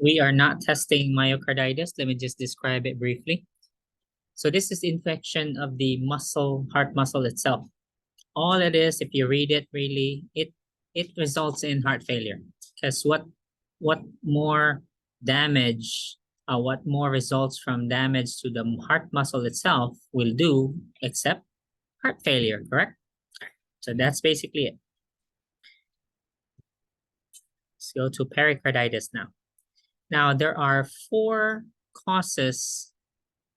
We are not testing myocarditis. Let me just describe it briefly. So this is infection of the muscle, heart muscle itself. All it is, if you read it really, it results in heart failure. Because what more damage, what more results from damage to the heart muscle itself will do except heart failure, correct? So that's basically it. Let's go to pericarditis now. Now, there are 4 causes,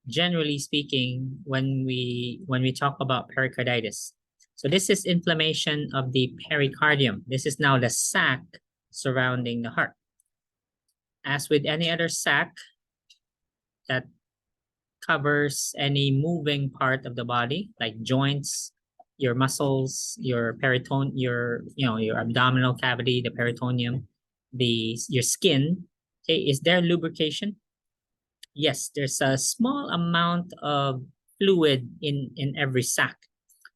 generally speaking, when we talk about pericarditis. So this is inflammation of the pericardium. This is now the sac surrounding the heart. As with any other sac that covers any moving part of the body, like joints, your muscles, your peritoneum, your abdominal cavity, the peritoneum, your skin. Okay, is there lubrication? Yes, there's a small amount of fluid in every sac.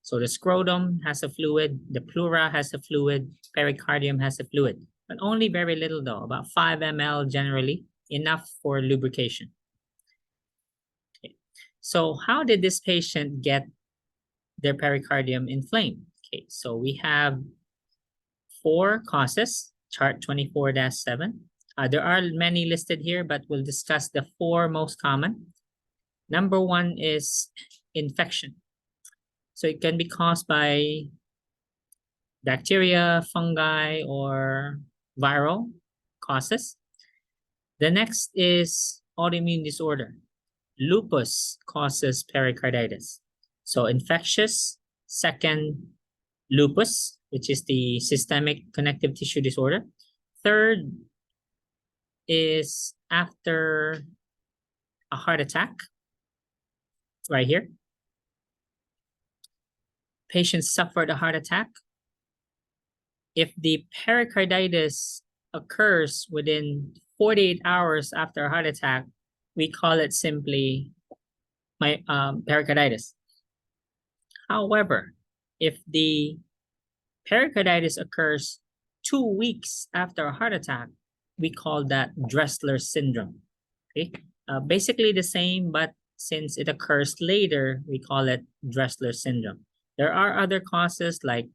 So the scrotum has a fluid, the pleura has a fluid, pericardium has a fluid, but only very little though, about 5 ml generally, enough for lubrication. Okay. So how did this patient get their pericardium inflamed? Okay, so we have 4 causes, chart 24-7. There are many listed here, but we'll discuss the 4 most common. Number 1 is infection. So it can be caused by bacteria, fungi, or viral causes. The next is autoimmune disorder. Lupus causes pericarditis. So infectious, second, lupus, which is the systemic connective tissue disorder. Third is after a heart attack, right here. Patients suffered a heart attack. If the pericarditis occurs within 48 hours after a heart attack, we call it simply pericarditis. However, if the pericarditis occurs 2 weeks after a heart attack, we call that Dressler syndrome. Okay, basically the same, but since it occurs later, we call it Dressler syndrome. There are other causes like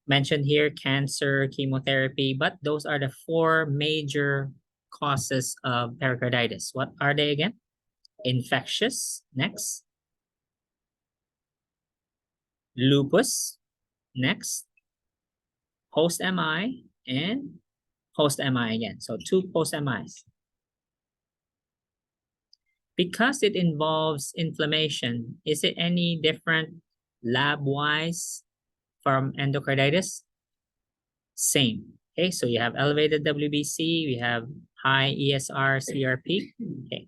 mentioned here, cancer, chemotherapy, but those are the 4 major causes of pericarditis. What are they again? Infectious, next. Lupus, next. Post-MI, and post-MI again. So 2 post-MIs. Because it involves inflammation, is it any different lab-wise from endocarditis? Same. Okay, so you have elevated WBC, we have high ESR, CRP. Okay.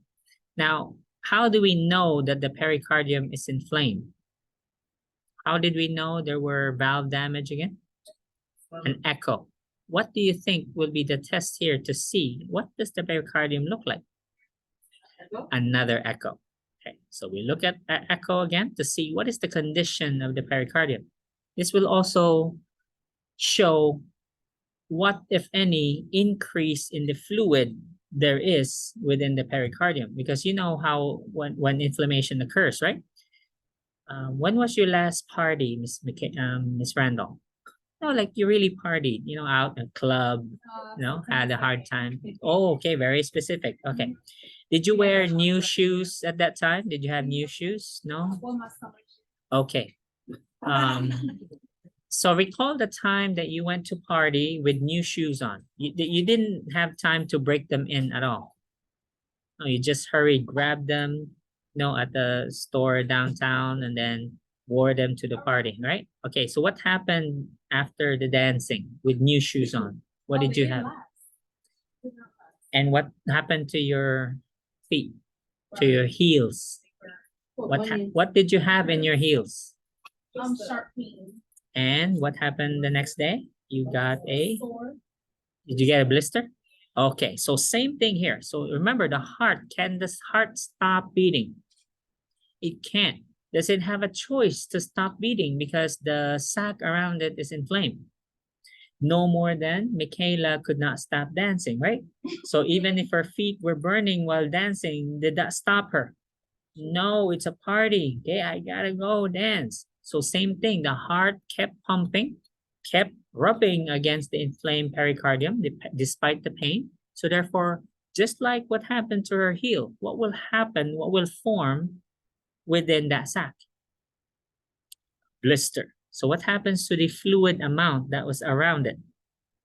Now, how do we know that the pericardium is inflamed? How did we know there were valve damage again? An echo. What do you think will be the test here to see what does the pericardium look like? Another echo. Okay, so we look at echo again to see what is the condition of the pericardium. This will also show what, if any, increase in the fluid there is within the pericardium, because you know how when inflammation occurs, right? When was your last party, Miss Randall? No, like you really partied, out in a club, had a hard time. Oh, okay, very specific. Okay. Did you wear new shoes at that time? Did you have new shoes? No? Okay. So recall the time that you went to party with new shoes on. You didn't have time to break them in at all. No, you just hurried, grabbed them, at the store downtown, and then wore them to the party, right? Okay, so what happened after the dancing with new shoes on? What did you have? And what happened to your feet, to your heels? What did you have in your heels? Sharp pain. And what happened the next day? You got did you get a blister? Okay, so same thing here. So remember the heart, can the heart stop beating? It can't. Does it have a choice to stop beating because the sac around it is inflamed? no more than Michaela could not stop dancing, right? So even if her feet were burning while dancing, did that stop her? No, it's a party. Okay, I gotta go dance. So same thing, the heart kept pumping, kept rubbing against the inflamed pericardium despite the pain. So therefore, just like what happened to her heel, what will happen, what will form within that sac? Blister. So what happens to the fluid amount that was around it?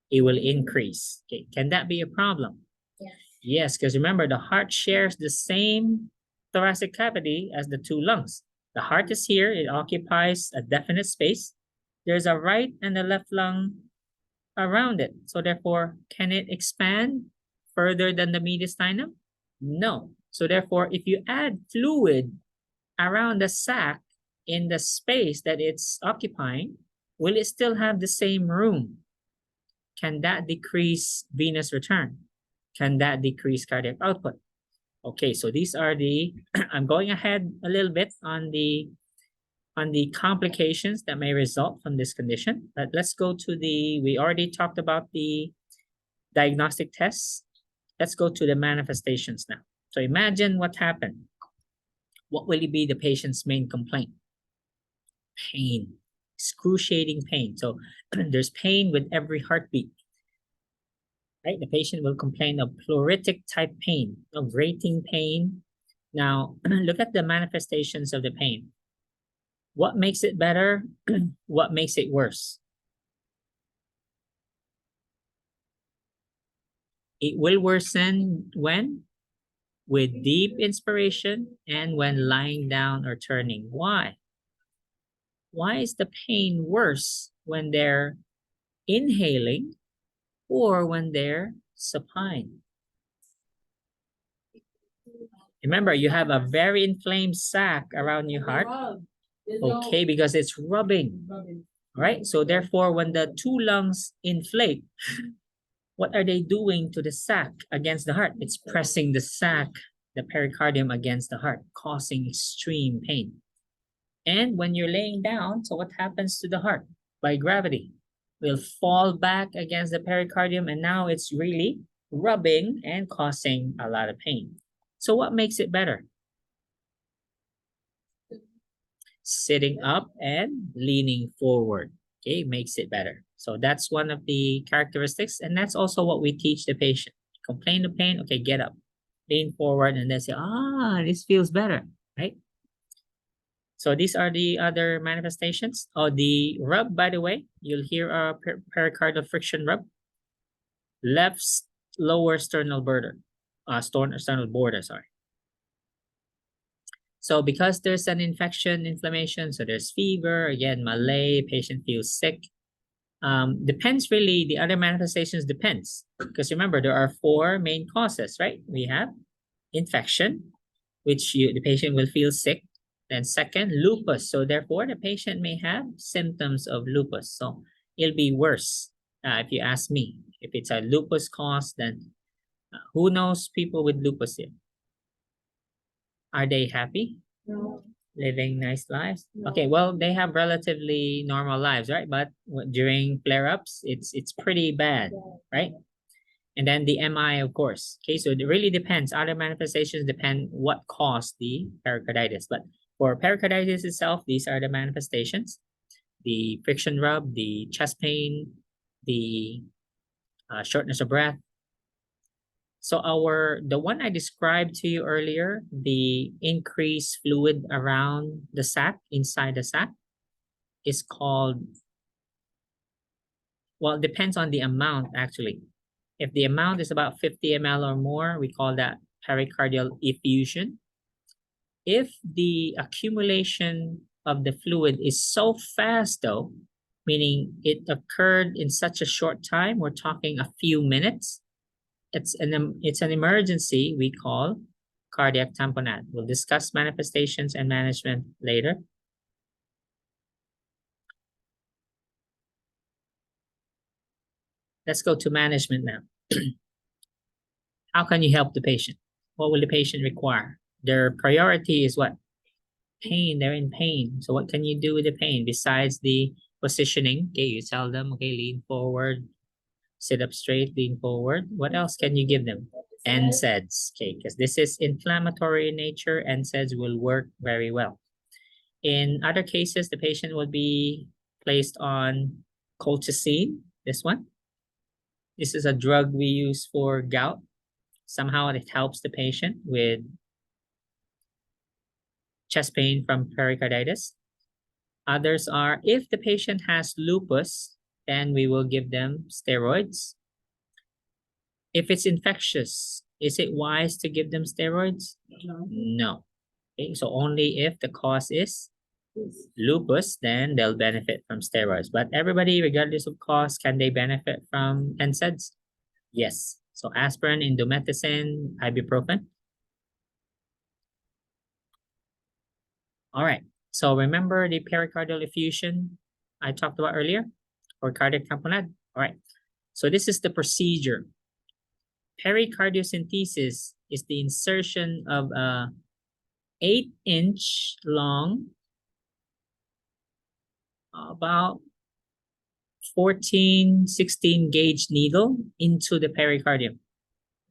It will increase. Okay, can that be a problem? Yes. Yes, because remember, the heart shares the same thoracic cavity as the two lungs. The heart is here, it occupies a definite space. There's a right and a left lung around it. So therefore, can it expand further than the mediastinum? No. So therefore, if you add fluid around the sac in the space that it's occupying, will it still have the same room? Can that decrease venous return? Can that decrease cardiac output? Okay, so these are the, I'm going ahead a little bit on the complications that may result from this condition. But let's go to we already talked about the diagnostic tests. Let's go to the manifestations now. So imagine what happened. What will be the patient's main complaint? Pain, excruciating pain. So there's pain with every heartbeat. Right? The patient will complain of pleuritic type pain, of grating pain. Now, look at the manifestations of the pain. What makes it better? What makes it worse? It will worsen when? With deep inspiration and when lying down or turning. Why? Why is the pain worse when they're inhaling or when they're supine? Remember, you have a very inflamed sac around your heart. Okay, because it's rubbing. Right? So therefore, when the two lungs inflate, what are they doing to the sac against the heart? It's pressing the sac, the pericardium against the heart, causing extreme pain. And when you're laying down, so what happens to the heart? By gravity, will fall back against the pericardium, and now it's really rubbing and causing a lot of pain. So what makes it better? Sitting up and leaning forward, okay, makes it better. So that's one of the characteristics, and that's also what we teach the patient. Complain of pain, okay, get up, lean forward, and then say, this feels better, right? So these are the other manifestations. Oh, the rub, by the way, you'll hear a pericardial friction rub. Left lower sternal border, sternal border, sorry. So because there's an infection, inflammation, so there's fever, again, malaise, patient feels sick. Depends really, the other manifestations depends. Because remember, there are 4 main causes, right? We have infection, which the patient will feel sick. Then second, lupus. So therefore, the patient may have symptoms of lupus. So it'll be worse if you ask me. If it's a lupus cause, then who knows people with lupus here? Are they happy? No. Living nice lives? No. Okay, well, they have relatively normal lives, right? But during flare-ups, it's pretty bad, right? And then the MI, of course. Okay, so it really depends. Other manifestations depend what caused the pericarditis. But for pericarditis itself, these are the manifestations. The friction rub, the chest pain, the shortness of breath. So the one I described to you earlier, the increased fluid around the sac, inside the sac, is called, well, it depends on the amount actually. If the amount is about 50 ml or more, we call that pericardial effusion. If the accumulation of the fluid is so fast though, meaning it occurred in such a short time, we're talking a few minutes, it's an emergency we call cardiac tamponade. We'll discuss manifestations and management later. Let's go to management now. How can you help the patient? What will the patient require? Their priority is what? Pain, they're in pain. So what can you do with the pain besides the positioning? Okay, you tell them, okay, lean forward, Sit up straight, lean forward. What else can you give them? NSAIDs, okay, because this is inflammatory in nature, NSAIDs will work very well. In other cases, the patient will be placed on colchicine, this one. This is a drug we use for gout. Somehow it helps the patient with chest pain from pericarditis. Others are, if the patient has lupus, then we will give them steroids. If it's infectious, is it wise to give them steroids? No. Okay, so only if the cause is lupus, then they'll benefit from steroids. But everybody, regardless of cause, can they benefit from NSAIDs? Yes. So aspirin, indomethacin, ibuprofen. All right. So remember the pericardial effusion I talked about earlier, or cardiac tamponade? All right. So this is the procedure. Pericardiocentesis is the insertion of a 8-inch long, about 14, 16 gauge needle into the pericardium.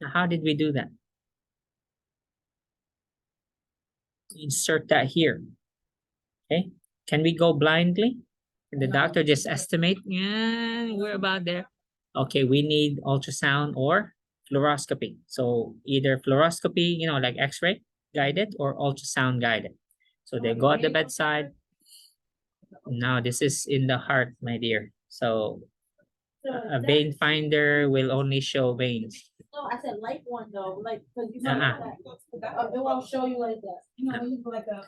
Now, how did we do that? Insert that here. Okay. Can we go blindly? Can the doctor just estimate? Yeah, we're about there. Okay, we need ultrasound or fluoroscopy. So either fluoroscopy, like X-ray guided, or ultrasound guided. So they go at the bedside. Now this is in the heart, my dear. So a vein finder will only show veins. No, I said like one though, like, cause you Uh-uh. it won't show you like that. You know, you like a,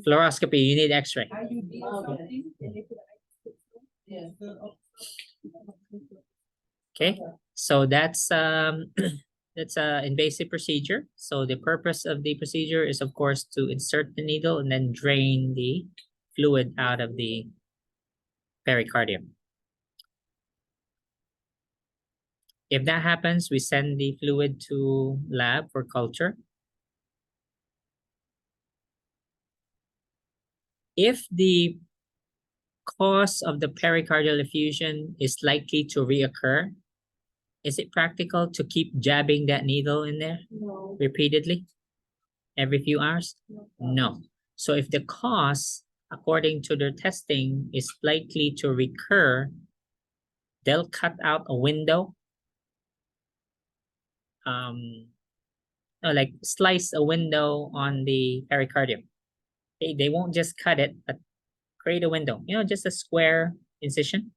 Fluoroscopy, you need X-ray. IUD or something, and they put yeah. Okay, so that's that's a invasive procedure. So the purpose of the procedure is, of course, to insert the needle and then drain the fluid out of the pericardium. If that happens, we send the fluid to lab for culture. If the cause of the pericardial effusion is likely to reoccur, is it practical to keep jabbing that needle in there No. repeatedly every few hours? No. So if the cause, according to their testing, is likely to recur, they'll cut out a window, like slice a window on the pericardium. They won't just cut it, but create a window, just a square incision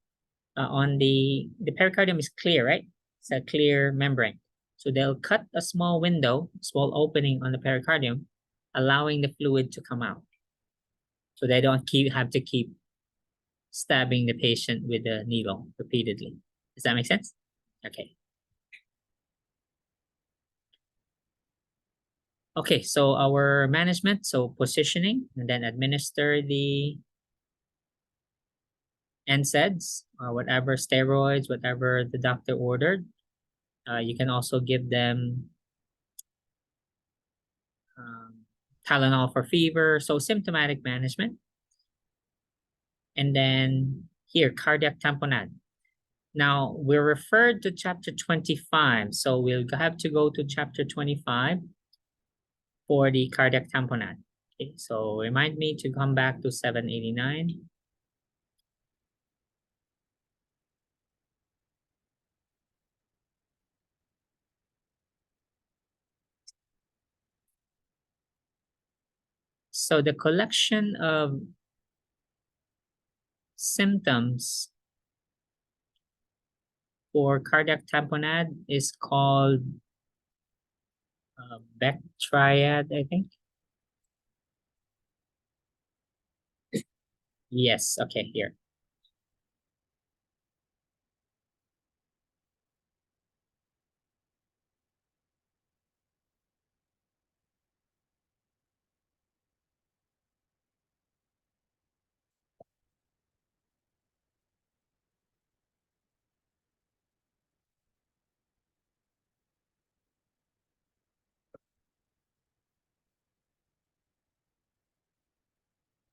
on the pericardium is clear, right? It's a clear membrane. So they'll cut a small window, small opening on the pericardium, allowing the fluid to come out. So they don't have to keep stabbing the patient with the needle repeatedly. Does that make sense? Okay. Okay, so our management, so positioning, and then administer the NSAIDs or whatever steroids, whatever the doctor ordered. You can also give them Tylenol for fever, so symptomatic management. And then here, cardiac tamponade. Now, we're referred to chapter 25, so we'll have to go to chapter 25 for the cardiac tamponade. Okay, so remind me to come back to 789. So the collection of symptoms for cardiac tamponade is called Beck triad, I think. Yes, okay, here.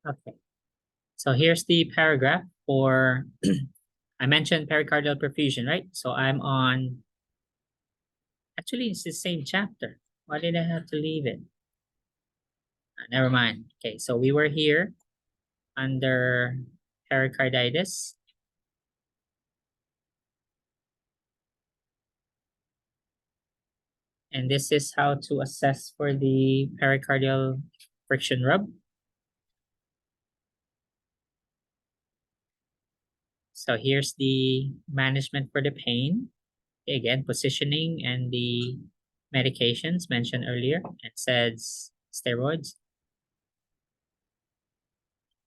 Okay. So here's the paragraph for I mentioned pericardial perfusion, right? So I'm on, actually it's the same chapter. Why did I have to leave it? Never mind. Okay, so we were here under pericarditis. And this is how to assess for the pericardial friction rub. So here's the management for the pain. Okay, again, positioning and the medications mentioned earlier. It says steroids.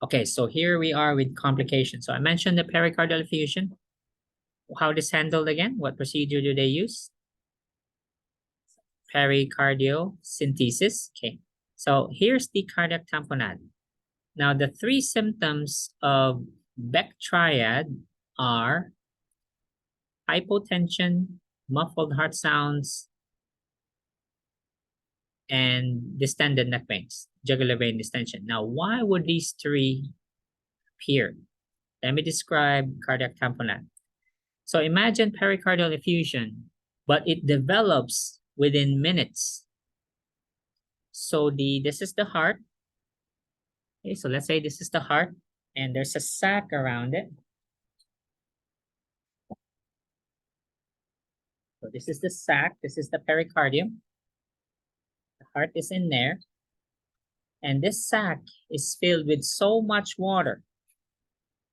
Okay, so here we are with complications. So I mentioned the pericardial effusion. How this handled again? What procedure do they use? Pericardiocentesis. Okay, so here's the cardiac tamponade. Now, the three symptoms of Beck triad are hypotension, muffled heart sounds, and distended neck veins, jugular vein distension. Now, why would these three appear? Let me describe cardiac tamponade. So imagine pericardial effusion, but it develops within minutes. So this is the heart. Okay, so let's say this is the heart, and there's a sac around it. So this is the sac, this is the pericardium. The heart is in there. And this sac is filled with so much water.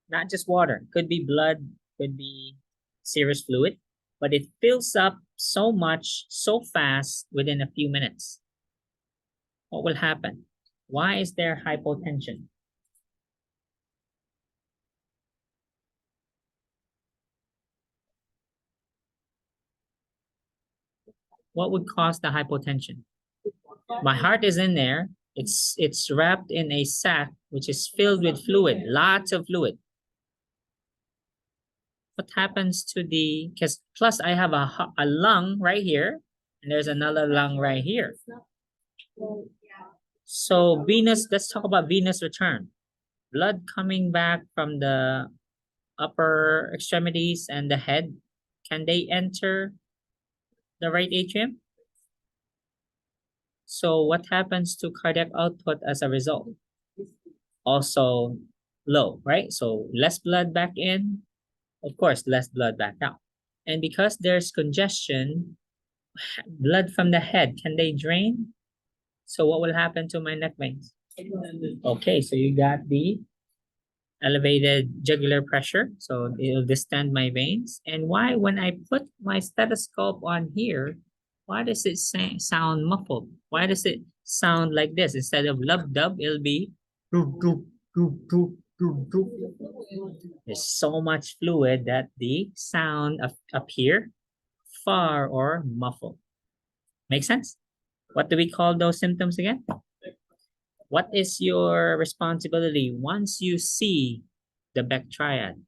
Not just water, could be blood, could be serous fluid, but it fills up so much, so fast within a few minutes. What will happen? Why is there hypotension? What would cause the hypotension? My heart is in there. It's wrapped in a sac which is filled with fluid, lots of fluid. What happens to the, because plus I have a lung right here, and there's another lung right here. So venous, let's talk about venous return. Blood coming back from the upper extremities and the head. Can they enter the right atrium? So what happens to cardiac output as a result? Also low, right? So less blood back in, of course, less blood back out. And because there's congestion, blood from the head, can they drain? So what will happen to my neck veins? Okay, so you got the elevated jugular pressure, so it'll distend my veins. And why, when I put my stethoscope on here, why does it sound muffled? Why does it sound like this? Instead of lub-dub, it'll be doop, doop, doop, doop, doop, doop. There's so much fluid that the sound appear far or muffled. Make sense? What do we call those symptoms again? What is your responsibility once you see the Beck triad?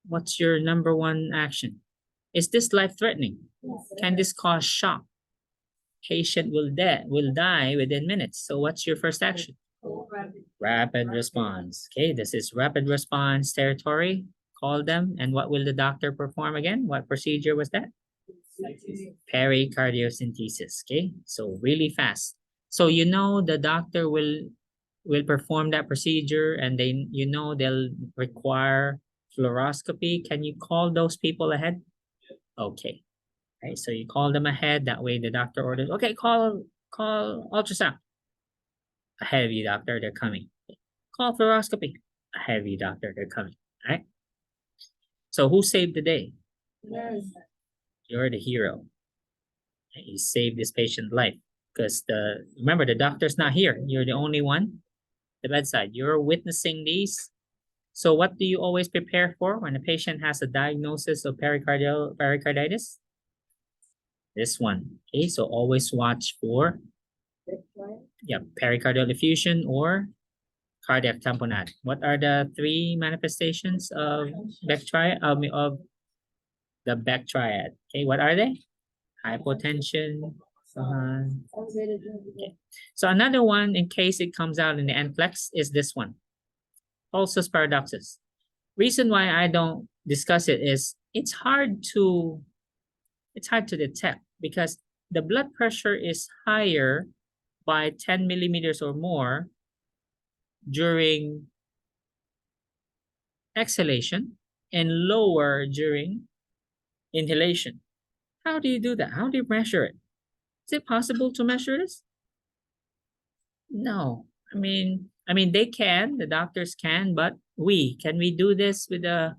What's your number one action? Is this life-threatening? Can this cause shock? Patient will die within minutes. So what's your first action? Rapid response. Okay, this is rapid response territory. Call them, and what will the doctor perform again? What procedure was that? Pericardiocentesis. Okay, so really fast. So you know the doctor will perform that procedure, and they they'll require fluoroscopy. Can you call those people ahead? Okay. Okay, so you call them ahead. That way the doctor orders, okay, call ultrasound. Ahead of you, doctor, they're coming. Call fluoroscopy. Ahead of you, doctor, they're coming. All right. So who saved the day? You're the hero. You saved this patient's life because remember, the doctor's not here. You're the only one at the bedside. You're witnessing these. So what do you always prepare for when a patient has a diagnosis of pericarditis? This one. Okay, so always watch for pericardial effusion or cardiac tamponade. What are the three manifestations of Beck triad of the Beck triad? Okay, what are they? Hypotension. Okay. So another one, in case it comes out in the NCLEX, is this one. pulsus paradoxus. Reason why I don't discuss it is it's hard to detect because the blood pressure is higher by 10 millimeters or more during exhalation and lower during inhalation. How do you do that? How do you measure it? Is it possible to measure this? No. The doctors can, but can we do this with a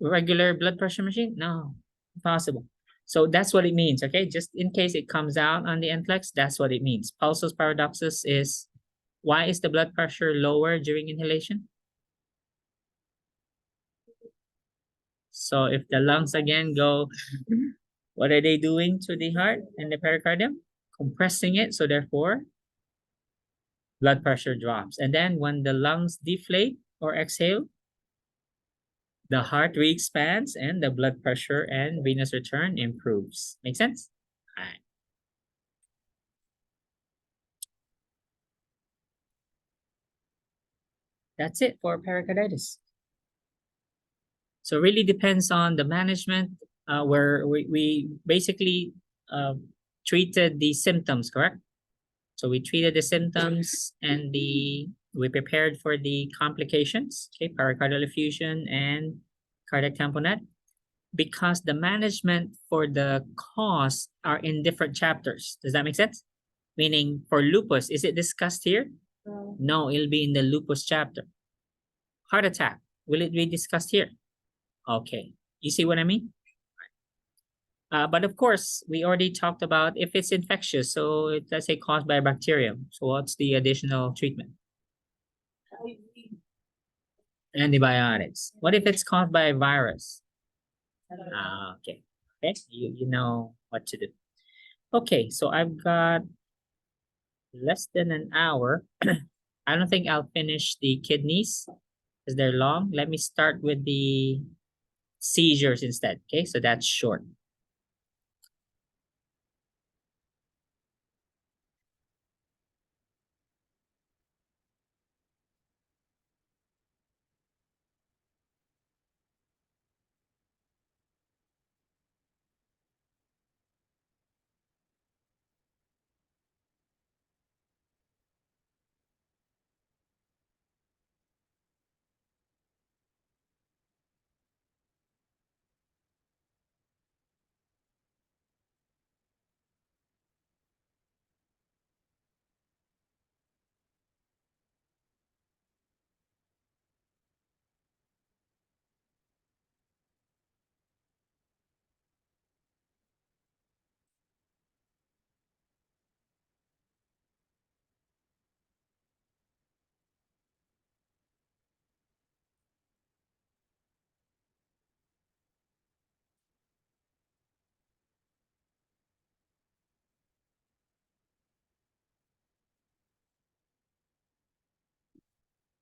regular blood pressure machine? No, impossible. So that's what it means, okay? Just in case it comes out on the NCLEX, that's what it means. Pulsus paradoxus is, why is the blood pressure lower during inhalation? So if the lungs again go, what are they doing to the heart and the pericardium? Compressing it, so therefore, blood pressure drops. And then when the lungs deflate or exhale, the heart re-expands and the blood pressure and venous return improves. Make sense? All right. That's it for pericarditis. So really depends on the management, where we basically treated the symptoms, correct? So we treated the symptoms and we prepared for the complications, okay, pericardial effusion and cardiac tamponade, because the management for the cause are in different chapters. Does that make sense? Meaning for lupus, is it discussed here? No, it'll be in the lupus chapter. Heart attack, will it be discussed here? Okay, you see what I mean? But of course, we already talked about if it's infectious, so let's say caused by a bacterium. So what's the additional treatment? Antibiotics. What if it's caused by a virus? Okay. Okay, you know what to do. Okay, so I've got less than an hour. I don't think I'll finish the kidneys because they're long. Let me start with the seizures instead. Okay, so that's short.